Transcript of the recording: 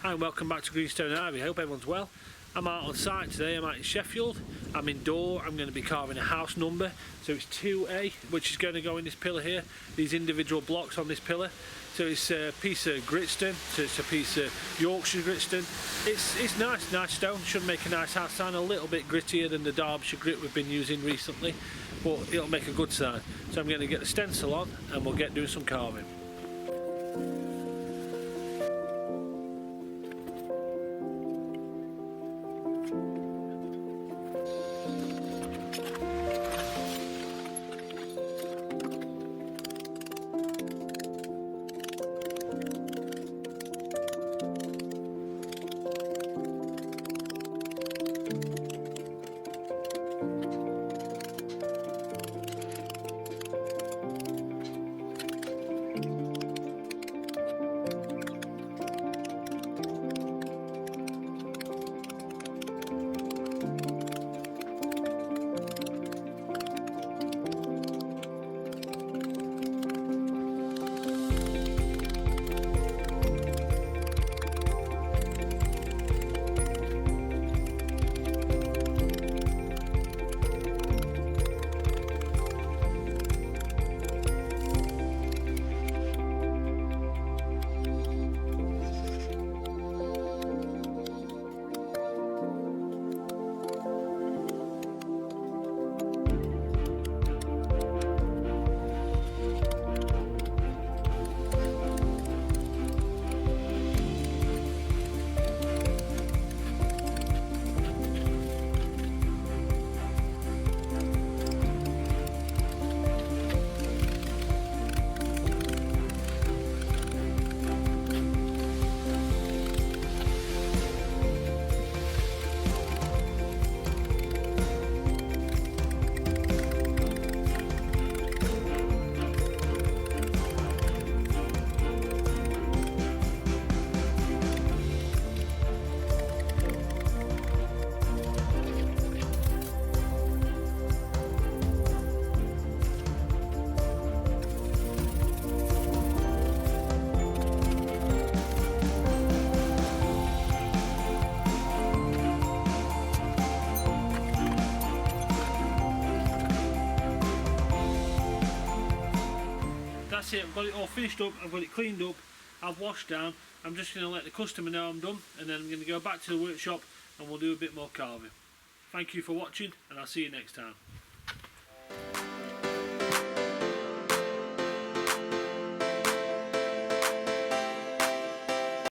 Hi and welcome back to Greenstone Ivy. I hope everyone's well. I'm out on site today. I'm out in Sheffield. I'm indoor. I'm going to be carving a house number. So it's 2A, which is going to go in this pillar here. These individual blocks on this pillar. So it's a piece of gritstone. So it's a piece of Yorkshire gritstone. It's nice stone. Should make a nice house sign. A little bit grittier than the Derbyshire grit we've been using recently, but it'll make a good sign. So I'm going to get the stencil on and we'll get doing some carving. That's it, I've got it all finished up, I've got it cleaned up, I've washed down. I'm just going to let the customer know I'm done, and then I'm going to go back to the workshop and we'll do a bit more carving. Thank you for watching, and I'll see you next time.